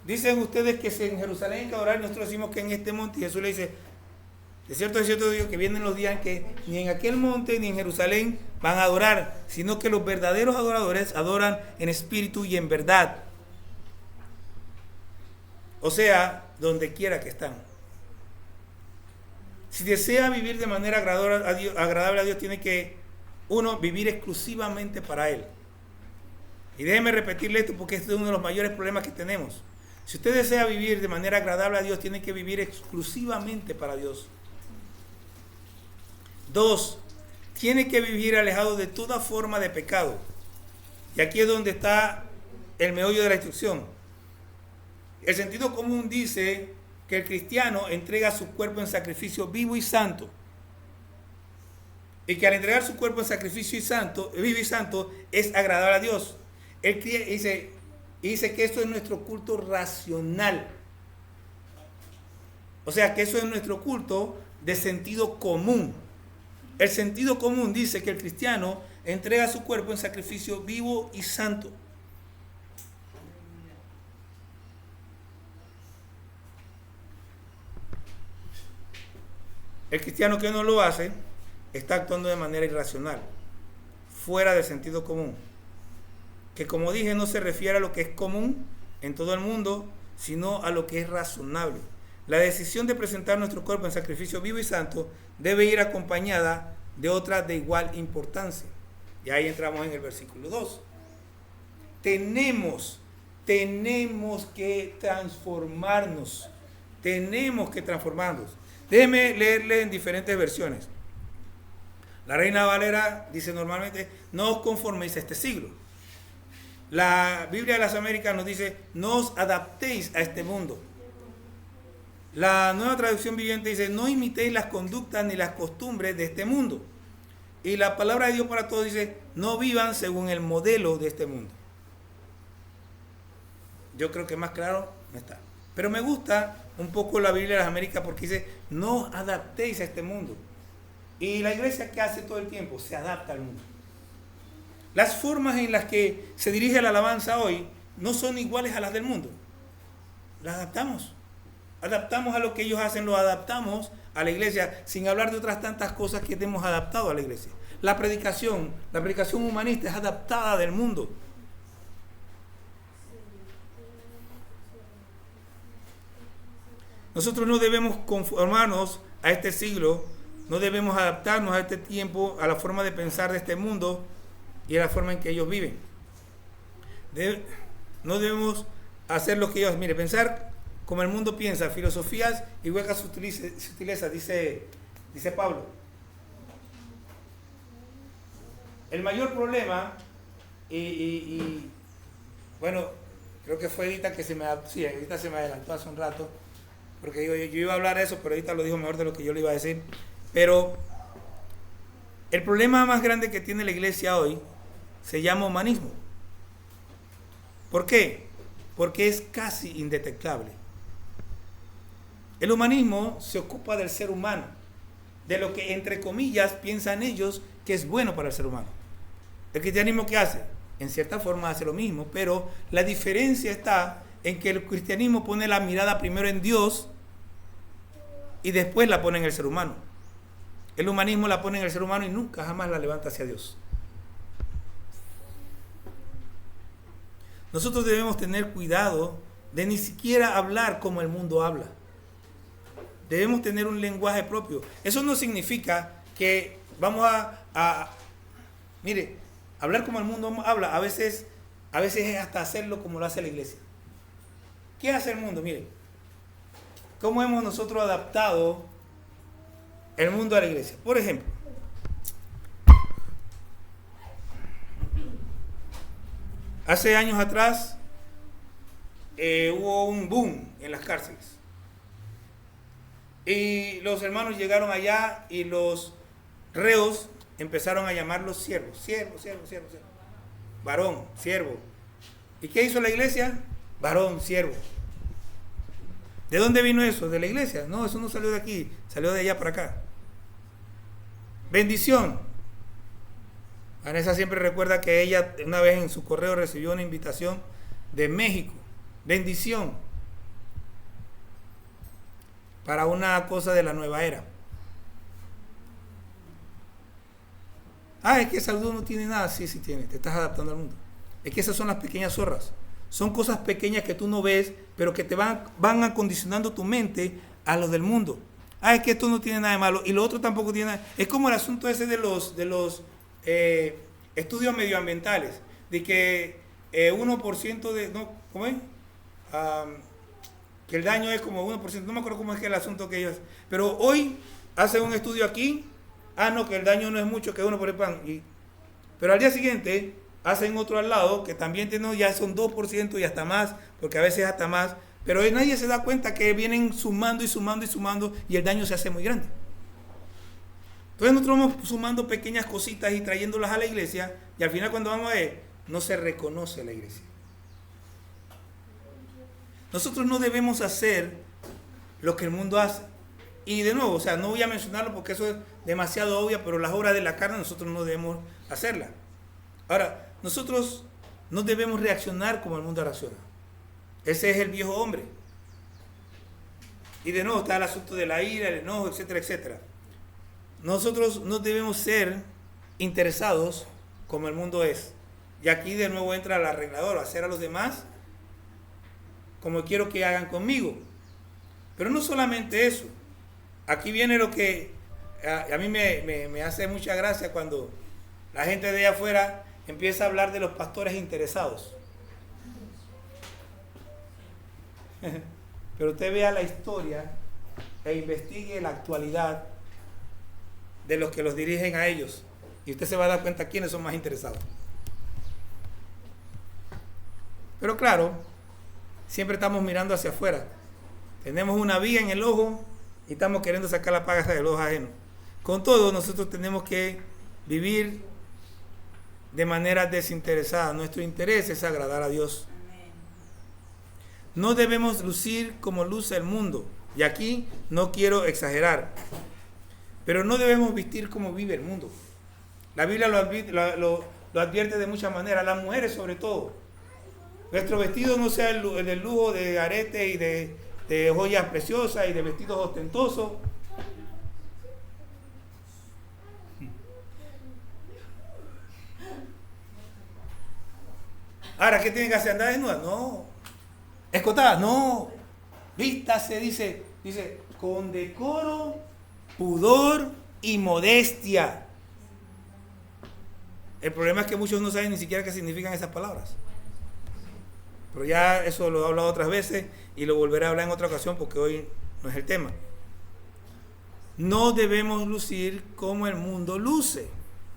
dicen ustedes que en Jerusalén hay que adorar y nosotros decimos que en este monte. Y Jesús le dice, de cierto digo que vienen los días en que ni en aquel monte ni en Jerusalén van a adorar, sino que los verdaderos adoradores adoran en espíritu y en verdad. O sea, donde quiera que están. Si desea vivir de manera agradable a Dios, tiene que, uno, vivir exclusivamente para Él. Y déjeme repetirle esto porque este es uno de los mayores problemas que tenemos. Si usted desea vivir de manera agradable a Dios, tiene que vivir exclusivamente para Dios. 2, tiene que vivir alejado de toda forma de pecado. Y aquí es donde está el meollo de la instrucción. El sentido común dice que el cristiano entrega su cuerpo en sacrificio vivo y santo. Y que al entregar su cuerpo en sacrificio vivo y santo es agradable a Dios. Él dice que esto es nuestro culto racional. O sea, que eso es nuestro culto de sentido común. El sentido común dice que el cristiano entrega su cuerpo en sacrificio vivo y santo. El cristiano que no lo hace está actuando de manera irracional, fuera del sentido común. Que, como dije, no se refiere a lo que es común en todo el mundo, sino a lo que es razonable. La decisión de presentar nuestro cuerpo en sacrificio vivo y santo debe ir acompañada de otra de igual importancia. Y ahí entramos en el versículo 2. Tenemos que transformarnos. Tenemos que transformarnos. Déjeme leerle en diferentes versiones. La Reina Valera dice normalmente, no os conforméis a este siglo. La Biblia de las Américas nos dice, no os adaptéis a este mundo. La Nueva Traducción Viviente dice, no imitéis las conductas ni las costumbres de este mundo. Y la Palabra de Dios para Todos dice, no vivan según el modelo de este mundo. Yo creo que más claro no está. Pero me gusta un poco la Biblia de las Américas porque dice, no os adaptéis a este mundo. Y la iglesia, ¿qué hace todo el tiempo? Se adapta al mundo. Las formas en las que se dirige la alabanza hoy no son iguales a las del mundo. Las adaptamos. Adaptamos a lo que ellos hacen, lo adaptamos a la iglesia, sin hablar de otras tantas cosas que hemos adaptado a la iglesia. La predicación humanista es adaptada del mundo. Nosotros no debemos conformarnos a este siglo, no debemos adaptarnos a este tiempo, a la forma de pensar de este mundo y a la forma en que ellos viven. No debemos hacer lo que ellos, pensar como el mundo piensa, filosofías y huecas sutilezas, dice Pablo. El mayor problema, bueno, creo que fue Edita que se me adelantó hace un rato, porque yo iba a hablar de eso, pero Edita lo dijo mejor de lo que yo le iba a decir. Pero el problema más grande que tiene la iglesia hoy se llama humanismo. ¿Por qué? Porque es casi indetectable. El humanismo se ocupa del ser humano, de lo que entre comillas piensan ellos que es bueno para el ser humano. ¿El cristianismo qué hace? En cierta forma hace lo mismo, pero la diferencia está en que el cristianismo pone la mirada primero en Dios y después la pone en el ser humano. El humanismo la pone en el ser humano y nunca jamás la levanta hacia Dios. Nosotros debemos tener cuidado de ni siquiera hablar como el mundo habla. Debemos tener un lenguaje propio. Eso no significa que vamos hablar como el mundo habla. A veces es hasta hacerlo como lo hace la iglesia. ¿Qué hace el mundo? Mire, ¿cómo hemos nosotros adaptado el mundo a la iglesia? Por ejemplo, hace años atrás hubo un boom en las cárceles. Y los hermanos llegaron allá y los reos empezaron a llamarlos siervos. Siervo. Varón, siervo. ¿Y qué hizo la iglesia? Varón, siervo. ¿De dónde vino eso? ¿De la iglesia? No, eso no salió de aquí, salió de allá para acá. Bendición. Vanessa siempre recuerda que ella una vez en su correo recibió una invitación de México bendición para una cosa de la nueva era. Es que salud no tiene nada. Sí, sí tiene, te estás adaptando al mundo. Es que esas son las pequeñas zorras. Son cosas pequeñas que tú no ves, pero que te van acondicionando tu mente a lo del mundo. Es que esto no tiene nada de malo y lo otro tampoco tiene nada. Es como el asunto ese de los estudios medioambientales, de que 1% de, no, ¿cómo es? Que el daño es como 1%, no me acuerdo cómo es que el asunto que ellos, pero hoy hacen un estudio aquí, no, que el daño no es mucho, que uno por el pan, pero al día siguiente hacen otro al lado, que también ya son 2% y hasta más, porque a veces hasta más, pero nadie se da cuenta que vienen sumando y sumando y sumando y el daño se hace muy grande. Entonces nosotros vamos sumando pequeñas cositas y trayéndolas a la iglesia y al final cuando vamos a ver, no se reconoce la iglesia. Nosotros no debemos hacer lo que el mundo hace. Y de nuevo, no voy a mencionarlo porque eso es demasiado obvio, pero las obras de la carne nosotros no debemos hacerlas. Ahora, nosotros no debemos reaccionar como el mundo reacciona. Ese es el viejo hombre. Y de nuevo está el asunto de la ira, el enojo, etcétera, etcétera. Nosotros no debemos ser interesados como el mundo es. Y aquí de nuevo entra el arreglador, hacer a los demás como quiero que hagan conmigo. Pero no solamente eso. Aquí viene lo que a mí me hace mucha gracia cuando la gente de allá afuera empieza a hablar de los pastores interesados. Pero usted vea la historia e investigue la actualidad de los que los dirigen a ellos y usted se va a dar cuenta quiénes son más interesados. Pero claro, siempre estamos mirando hacia afuera. Tenemos una viga en el ojo y estamos queriendo sacar la paga del ojo ajeno. Con todo, nosotros tenemos que vivir de manera desinteresada. Nuestro interés es agradar a Dios. No debemos lucir como luce el mundo. Y aquí no quiero exagerar. Pero no debemos vestir como vive el mundo. La Biblia lo advierte de muchas maneras. Las mujeres sobre todo. Nuestro vestido no sea el del lujo de arete y de joyas preciosas y de vestidos ostentosos. Ahora, ¿qué tiene que hacer? ¿Andar desnuda? No. ¿Escotada? No. Vístase, dice, con decoro, pudor y modestia. El problema es que muchos no saben ni siquiera qué significan esas palabras. Pero ya eso lo he hablado otras veces y lo volveré a hablar en otra ocasión porque hoy no es el tema. No debemos lucir como el mundo luce.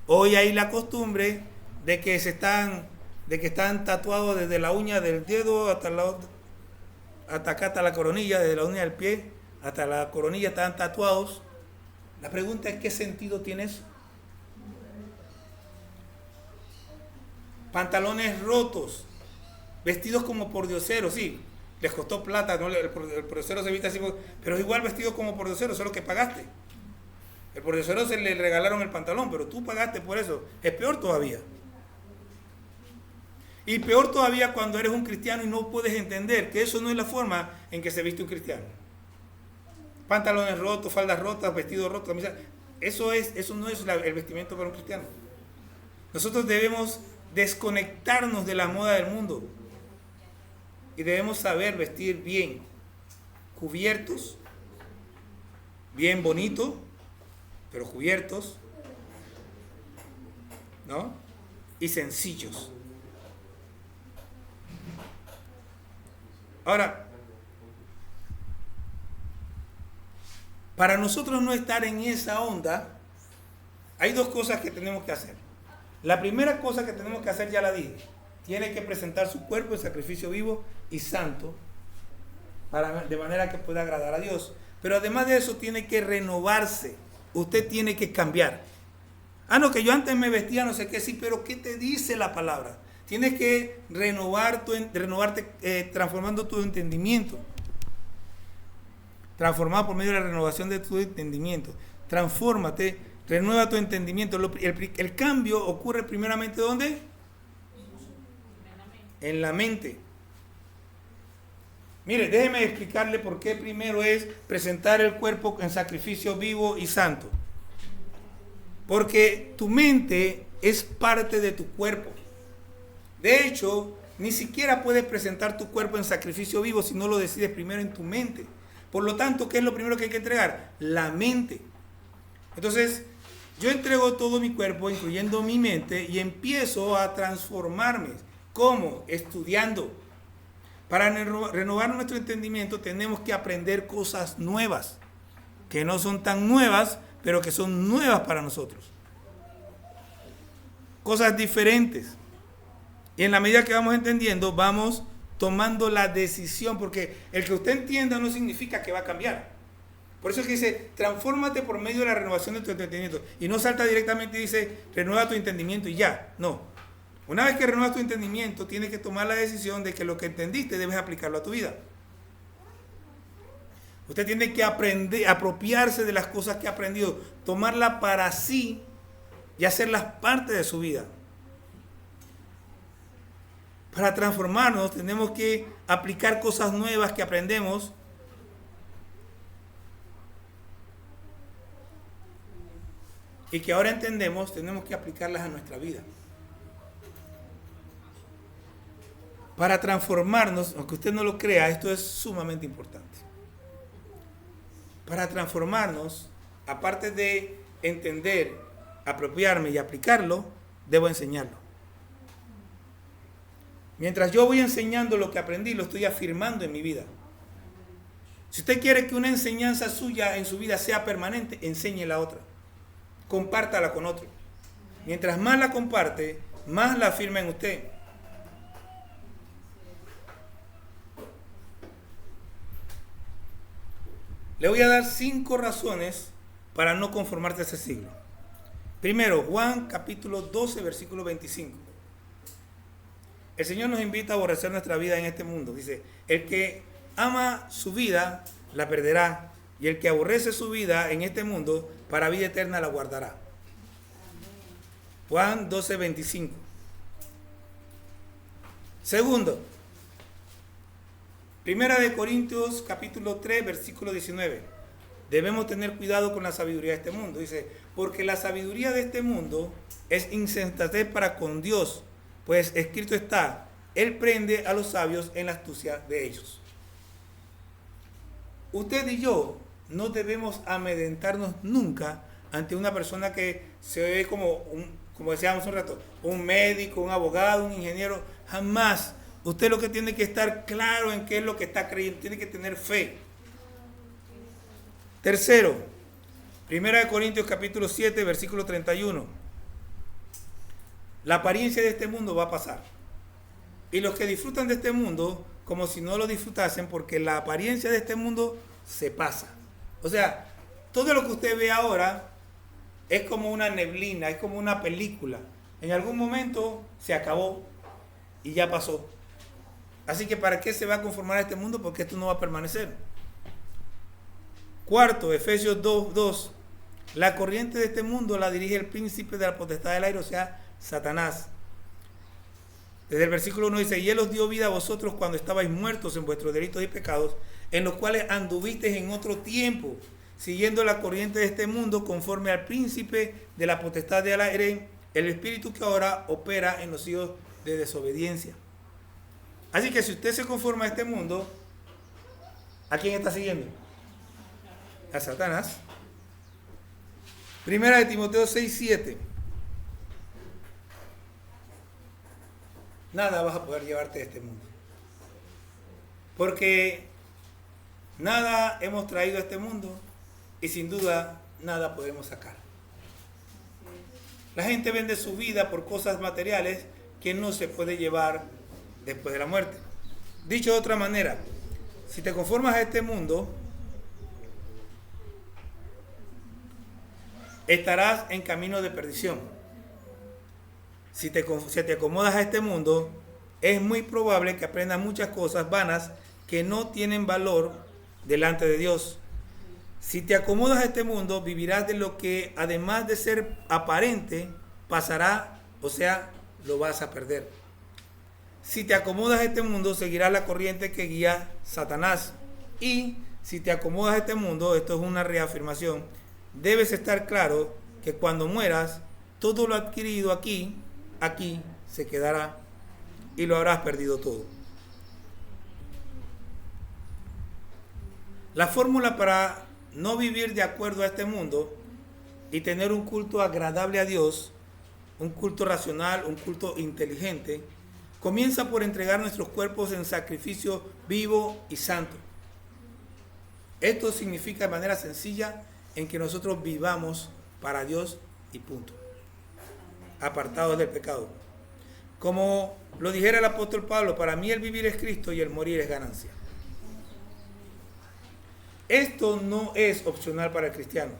Hoy hay la costumbre de que están tatuados desde la uña del dedo hasta acá, hasta la coronilla, desde la uña del pie hasta la coronilla están tatuados. La pregunta es, ¿qué sentido tiene eso? Pantalones rotos, vestidos como pordioseros, sí, les costó plata, ¿no? El pordiosero se viste así, pero es igual vestido como pordiosero, solo que pagaste. El pordiosero se le regalaron el pantalón, pero tú pagaste por eso. Es peor todavía. Y peor todavía cuando eres un cristiano y no puedes entender que eso no es la forma en que se viste un cristiano. Pantalones rotos, faldas rotas, vestidos rotos, camisa. Eso no es el vestimento para un cristiano. Nosotros debemos desconectarnos de la moda del mundo y debemos saber vestir bien, cubiertos, bien bonito, pero cubiertos, ¿no? Y sencillos. Ahora, para nosotros no estar en esa onda, hay dos cosas que tenemos que hacer. La primera cosa que tenemos que hacer, ya la dije, tiene que presentar su cuerpo en sacrificio vivo y santo, de manera que pueda agradar a Dios. Pero además de eso, tiene que renovarse. Usted tiene que cambiar. No, que yo antes me vestía no sé qué, sí, pero ¿qué te dice la palabra? Tienes que renovarte transformando tu entendimiento. Transformado por medio de la renovación de tu entendimiento. Transfórmate, renueva tu entendimiento. El cambio ocurre primeramente ¿dónde? En la mente. Mire, déjeme explicarle por qué primero es presentar el cuerpo en sacrificio vivo y santo. Porque tu mente es parte de tu cuerpo. De hecho, ni siquiera puedes presentar tu cuerpo en sacrificio vivo si no lo decides primero en tu mente. Por lo tanto, ¿qué es lo primero que hay que entregar? La mente. Entonces, yo entrego todo mi cuerpo, incluyendo mi mente, y empiezo a transformarme. ¿Cómo? Estudiando. Para renovar nuestro entendimiento tenemos que aprender cosas nuevas, que no son tan nuevas, pero que son nuevas para nosotros. Cosas diferentes. Y en la medida que vamos entendiendo, vamos tomando la decisión, porque el que usted entienda no significa que va a cambiar. Por eso es que dice, transfórmate por medio de la renovación de tu entendimiento. Y no salta directamente y dice, renueva tu entendimiento y ya. No. Una vez que renuevas tu entendimiento, tienes que tomar la decisión de que lo que entendiste debes aplicarlo a tu vida. Usted tiene que aprender, apropiarse de las cosas que ha aprendido, tomarlas para sí y hacerlas parte de su vida. Para transformarnos tenemos que aplicar cosas nuevas que aprendemos y que ahora entendemos, tenemos que aplicarlas a nuestra vida. Para transformarnos, aunque usted no lo crea, esto es sumamente importante. Para transformarnos, aparte de entender, apropiarme y aplicarlo, debo enseñarlo. Mientras yo voy enseñando lo que aprendí, lo estoy afirmando en mi vida. Si usted quiere que una enseñanza suya en su vida sea permanente, enséñe la otra. Compártala con otro. Mientras más la comparte, más la afirma en usted. Le voy a dar 5 razones para no conformarte a ese siglo. Primero, Juan capítulo 12, versículo 25. El Señor nos invita a aborrecer nuestra vida en este mundo. Dice, el que ama su vida, la perderá. Y el que aborrece su vida en este mundo, para vida eterna la guardará. Juan 12, 25. Segundo, Primera de Corintios capítulo 3, versículo 19. Debemos tener cuidado con la sabiduría de este mundo. Dice, porque la sabiduría de este mundo es insensatez para con Dios, pues escrito está, Él prende a los sabios en la astucia de ellos. Usted y yo no debemos amedrentarnos nunca ante una persona que se ve como decíamos un rato, un médico, un abogado, un ingeniero. Jamás. Usted lo que tiene que estar claro en qué es lo que está creyendo, tiene que tener fe. Tercero, Primera de Corintios capítulo 7, versículo 31. La apariencia de este mundo va a pasar. Y los que disfrutan de este mundo, como si no lo disfrutasen, porque la apariencia de este mundo se pasa. O sea, todo lo que usted ve ahora es como una neblina, es como una película. En algún momento se acabó y ya pasó. Así que ¿para qué se va a conformar a este mundo? Porque esto no va a permanecer. Cuarto, Efesios 2:2. La corriente de este mundo la dirige el príncipe de la potestad del aire, o sea, Satanás. Desde el versículo 1 dice, y Él os dio vida a vosotros cuando estabais muertos en vuestros delitos y pecados, en los cuales anduvisteis en otro tiempo, siguiendo la corriente de este mundo, conforme al príncipe de la potestad del aire, el espíritu que ahora opera en los hijos de desobediencia. Así que si usted se conforma a este mundo, ¿a quién está siguiendo? A Satanás. Primera de Timoteo 6:7. Nada vas a poder llevarte de este mundo. Porque nada hemos traído a este mundo y sin duda nada podemos sacar. La gente vende su vida por cosas materiales que no se puede llevar después de la muerte. Dicho de otra manera, si te conformas a este mundo, estarás en camino de perdición. Si te acomodas a este mundo, es muy probable que aprendas muchas cosas vanas que no tienen valor delante de Dios. Si te acomodas a este mundo, vivirás de lo que, además de ser aparente, pasará, o sea, lo vas a perder. Si te acomodas a este mundo, seguirás la corriente que guía Satanás. Y si te acomodas a este mundo, esto es una reafirmación, debes estar claro que cuando mueras, todo lo adquirido aquí se quedará y lo habrás perdido todo. La fórmula para no vivir de acuerdo a este mundo y tener un culto agradable a Dios, un culto racional, un culto inteligente, comienza por entregar nuestros cuerpos en sacrificio vivo y santo. Esto significa de manera sencilla en que nosotros vivamos para Dios y punto, apartados del pecado. Como lo dijera el apóstol Pablo, para mí el vivir es Cristo y el morir es ganancia. Esto no es opcional para el cristiano.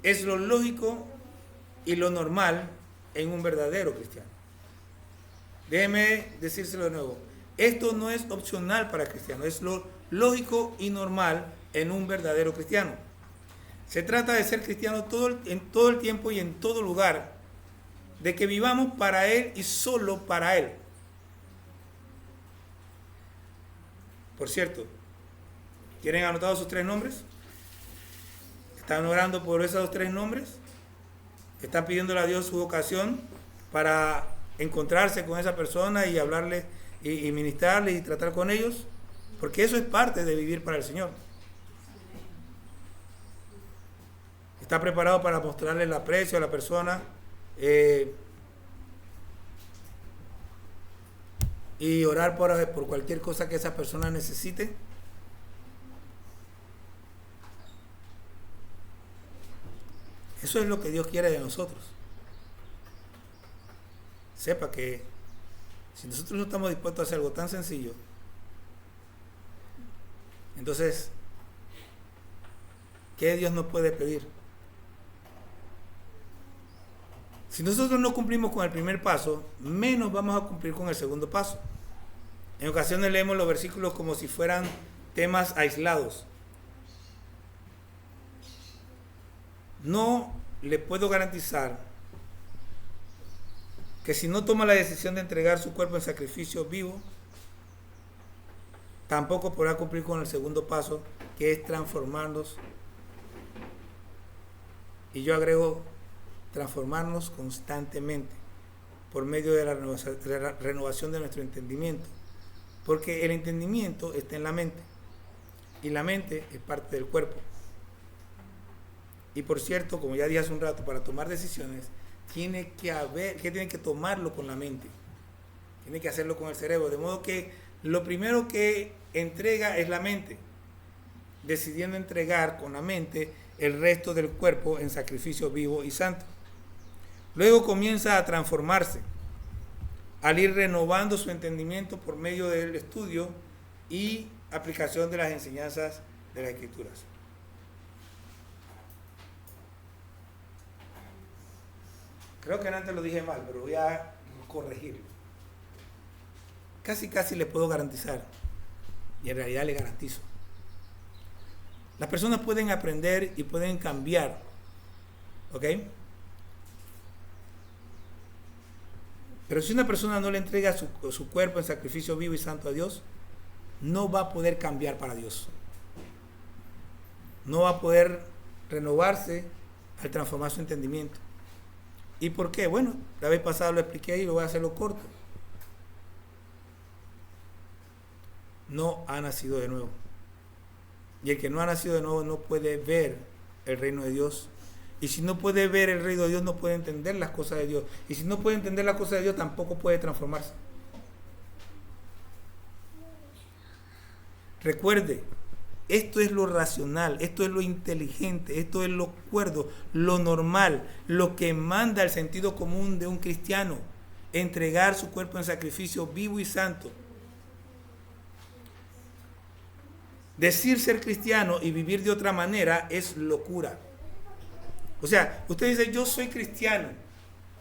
Es lo lógico y lo normal en un verdadero cristiano. Déjeme decírselo de nuevo. Esto no es opcional para el cristiano, es lo lógico y normal en un verdadero cristiano. Se trata de ser cristiano en todo el tiempo y en todo lugar, de que vivamos para Él y solo para Él. Por cierto, ¿tienen anotados sus 3 nombres? ¿Están orando por esos 3 nombres? ¿Están pidiéndole a Dios su vocación para encontrarse con esa persona y hablarle y ministrarle y tratar con ellos? Porque eso es parte de vivir para el Señor. ¿Está preparado para mostrarle el aprecio a la persona? Y orar por cualquier cosa que esa persona necesite. Eso es lo que Dios quiere de nosotros. Sepa que si nosotros no estamos dispuestos a hacer algo tan sencillo, entonces, ¿qué Dios nos puede pedir? Si nosotros no cumplimos con el primer paso, menos vamos a cumplir con el segundo paso. En ocasiones leemos los versículos como si fueran temas aislados. No le puedo garantizar que si no toma la decisión de entregar su cuerpo en sacrificio vivo, tampoco podrá cumplir con el segundo paso, que es transformarnos. Y yo agrego, transformarnos constantemente por medio de la renovación de nuestro entendimiento. Porque el entendimiento está en la mente. Y la mente es parte del cuerpo. Y por cierto, como ya dije hace un rato, para tomar decisiones, tiene que tomarlo con la mente. Tiene que hacerlo con el cerebro. De modo que lo primero que entrega es la mente, decidiendo entregar con la mente el resto del cuerpo en sacrificio vivo y santo. Luego comienza a transformarse, al ir renovando su entendimiento por medio del estudio y aplicación de las enseñanzas de las Escrituras. Creo que antes lo dije mal, pero voy a corregirlo. Casi le puedo garantizar, y en realidad le garantizo. Las personas pueden aprender y pueden cambiar, ¿ok? Pero si una persona no le entrega su cuerpo en sacrificio vivo y santo a Dios, no va a poder cambiar para Dios. No va a poder renovarse al transformar su entendimiento. ¿Y por qué? Bueno, la vez pasada lo expliqué y lo voy a hacerlo corto. No ha nacido de nuevo. Y el que no ha nacido de nuevo no puede ver el reino de Dios. Y si no puede ver el reino de Dios, no puede entender las cosas de Dios. Y si no puede entender las cosas de Dios, tampoco puede transformarse. Recuerde, esto es lo racional, esto es lo inteligente, esto es lo cuerdo, lo normal, lo que manda el sentido común de un cristiano. Entregar su cuerpo en sacrificio vivo y santo. Decir ser cristiano y vivir de otra manera es locura. O sea, usted dice, yo soy cristiano,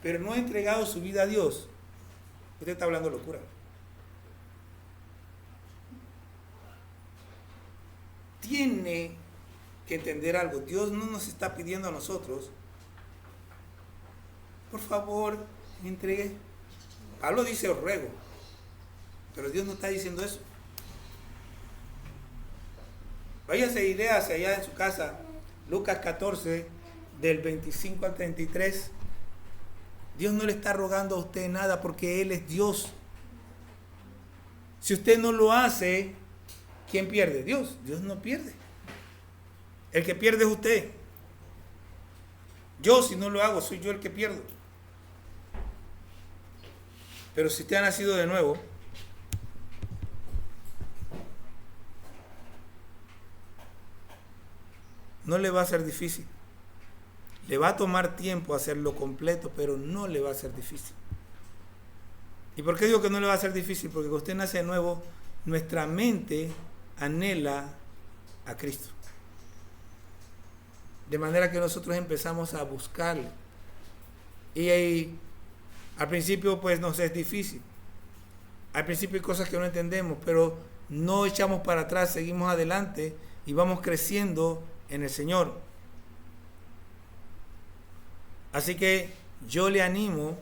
pero no ha entregado su vida a Dios. Usted está hablando locura. Tiene que entender algo. Dios no nos está pidiendo a nosotros, por favor, entregue Pablo dice os ruego, pero Dios no está diciendo eso. Váyase idea hacia allá en su casa, Lucas 14, del 25 al 33. Dios no le está rogando a usted nada porque Él es Dios. Si usted no lo hace, ¿quién pierde? Dios. Dios no pierde. El que pierde es usted. Yo, si no lo hago, soy yo el que pierdo. Pero si usted ha nacido de nuevo, no le va a ser difícil. Le va a tomar tiempo hacerlo completo, pero no le va a ser difícil. ¿Y por qué digo que no le va a ser difícil? Porque cuando usted nace de nuevo, nuestra mente anhela a Cristo. De manera que nosotros empezamos a buscarle. Y ahí, al principio pues nos es difícil. Al principio hay cosas que no entendemos, pero no echamos para atrás, seguimos adelante y vamos creciendo en el Señor. Así que yo le animo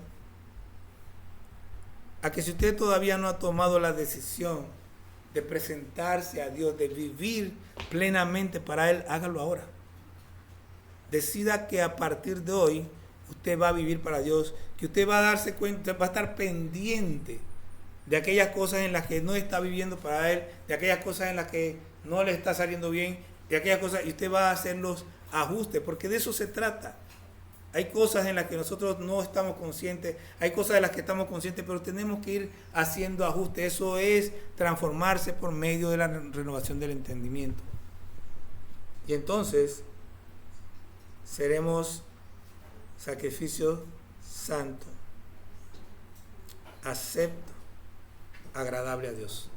a que si usted todavía no ha tomado la decisión de presentarse a Dios, de vivir plenamente para Él, hágalo ahora. Decida que a partir de hoy usted va a vivir para Dios, que usted va a darse cuenta, va a estar pendiente de aquellas cosas en las que no está viviendo para Él, de aquellas cosas en las que no le está saliendo bien, de aquellas cosas, y usted va a hacer los ajustes, porque de eso se trata. Hay cosas en las que nosotros no estamos conscientes, hay cosas de las que estamos conscientes, pero tenemos que ir haciendo ajustes. Eso es transformarse por medio de la renovación del entendimiento. Y entonces seremos sacrificio santo, acepto, agradable a Dios.